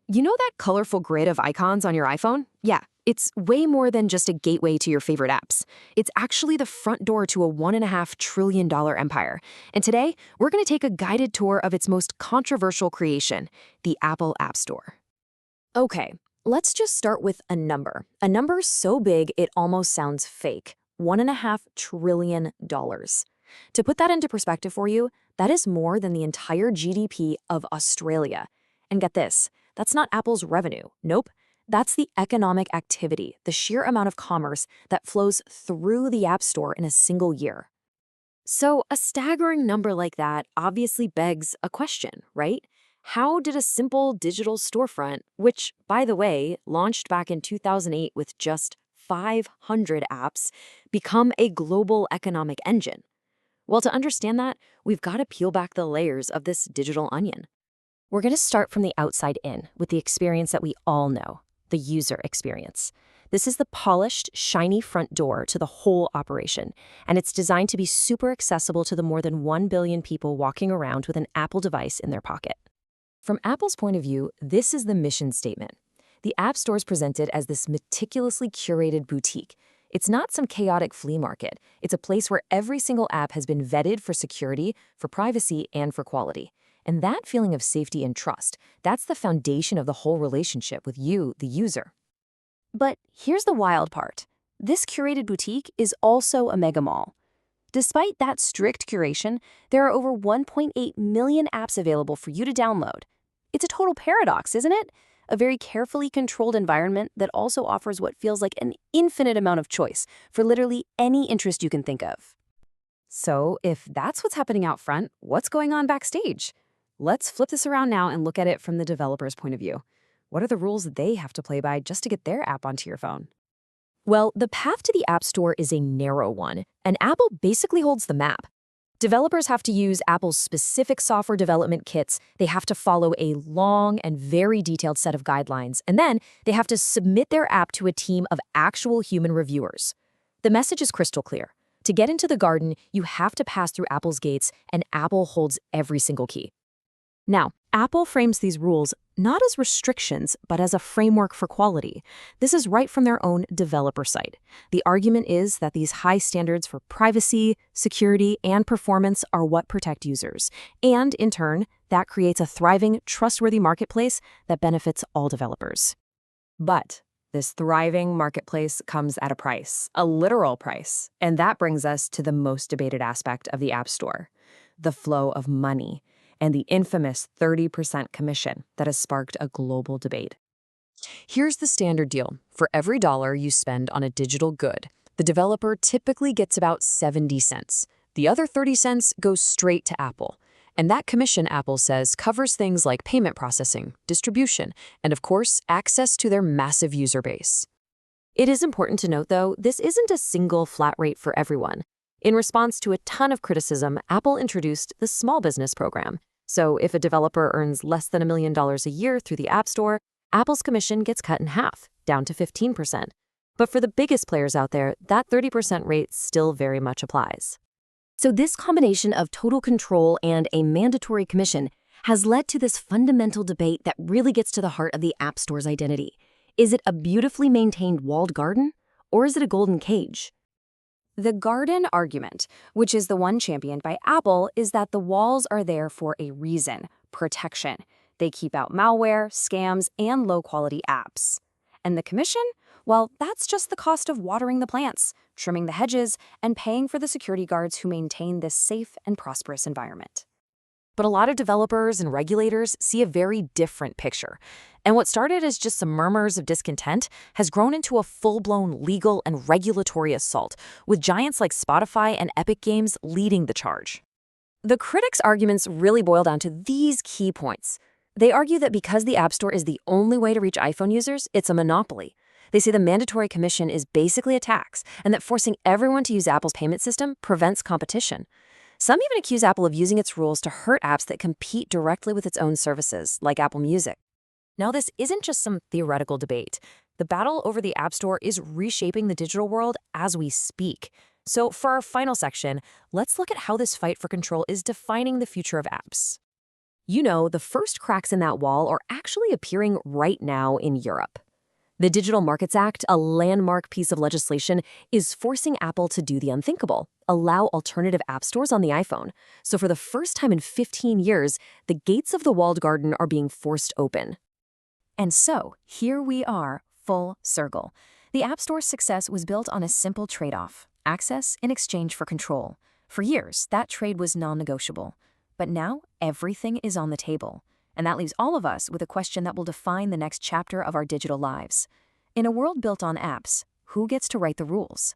You know that colorful grid of icons on your iPhone? Yeah, it's way more than just a gateway to your favorite apps. It's actually the front door to a $1.5 trillion empire. And today, we're going to take a guided tour of its most controversial creation, the Apple App Store. Okay, let's just start with a number. A number so big it almost sounds fake. $1.5 trillion. To put that into perspective for you, that is more than the entire GDP of Australia. And get this, that's not Apple's revenue. Nope. That's the economic activity, the sheer amount of commerce that flows through the App Store in a single year. So, a staggering number like that obviously begs a question, right? How did a simple digital storefront, which, by the way, launched back in 2008 with just 500 apps, become a global economic engine? Well, to understand that, we've got to peel back the layers of this digital onion. We're going to start from the outside in with the experience that we all know, the user experience. This is the polished, shiny front door to the whole operation, and it's designed to be super accessible to the more than 1 billion people walking around with an Apple device in their pocket. From Apple's point of view, this is the mission statement. The App Store is presented as this meticulously curated boutique. It's not some chaotic flea market. It's a place where every single app has been vetted for security, for privacy, and for quality. And that feeling of safety and trust, that's the foundation of the whole relationship with you, the user. But here's the wild part. This curated boutique is also a mega mall. Despite that strict curation, there are over 1.8 million apps available for you to download. It's a total paradox, isn't it? A very carefully controlled environment that also offers what feels like an infinite amount of choice for literally any interest you can think of. So, if that's what's happening out front, what's going on backstage? Let's flip this around now and look at it from the developer's point of view. What are the rules that they have to play by just to get their app onto your phone? Well, the path to the App Store is a narrow one, and Apple basically holds the map. Developers have to use Apple's specific software development kits, they have to follow a long and very detailed set of guidelines, and then they have to submit their app to a team of actual human reviewers. The message is crystal clear. To get into the garden, you have to pass through Apple's gates, and Apple holds every single key. Now, Apple frames these rules not as restrictions, but as a framework for quality. This is right from their own developer site. The argument is that these high standards for privacy, security, and performance are what protect users. And, in turn, that creates a thriving, trustworthy marketplace that benefits all developers. But this thriving marketplace comes at a price, a literal price. And that brings us to the most debated aspect of the App Store, the flow of money, and the infamous 30% commission that has sparked a global debate. Here's the standard deal. For every dollar you spend on a digital good, the developer typically gets about 70 cents. The other 30 cents goes straight to Apple. And that commission, Apple says, covers things like payment processing, distribution, and of course, access to their massive user base. It is important to note, though, this isn't a single flat rate for everyone. In response to a ton of criticism, Apple introduced the Small Business Program. So if a developer earns less than $1 million a year through the App Store, Apple's commission gets cut in half, down to 15%. But for the biggest players out there, that 30% rate still very much applies. So this combination of total control and a mandatory commission has led to this fundamental debate that really gets to the heart of the App Store's identity. Is it a beautifully maintained walled garden, or is it a golden cage? The garden argument, which is the one championed by Apple, is that the walls are there for a reason: protection. They keep out malware, scams, and low-quality apps. And the commission? Well, that's just the cost of watering the plants, trimming the hedges, and paying for the security guards who maintain this safe and prosperous environment. But a lot of developers and regulators see a very different picture. And what started as just some murmurs of discontent has grown into a full-blown legal and regulatory assault, with giants like Spotify and Epic Games leading the charge. The critics' arguments really boil down to these key points. They argue that because the App Store is the only way to reach iPhone users, it's a monopoly. They say the mandatory commission is basically a tax, and that forcing everyone to use Apple's payment system prevents competition. Some even accuse Apple of using its rules to hurt apps that compete directly with its own services, like Apple Music. Now, this isn't just some theoretical debate. The battle over the App Store is reshaping the digital world as we speak. So for our final section, let's look at how this fight for control is defining the future of apps. You know, the first cracks in that wall are actually appearing right now in Europe. The Digital Markets Act, a landmark piece of legislation, is forcing Apple to do the unthinkable, allow alternative app stores on the iPhone. So for the first time in 15 years, the gates of the walled garden are being forced open. And so, here we are, full circle. The App Store's success was built on a simple trade-off: access in exchange for control. For years, that trade was non-negotiable. But now, everything is on the table. And that leaves all of us with a question that will define the next chapter of our digital lives. In a world built on apps, who gets to write the rules?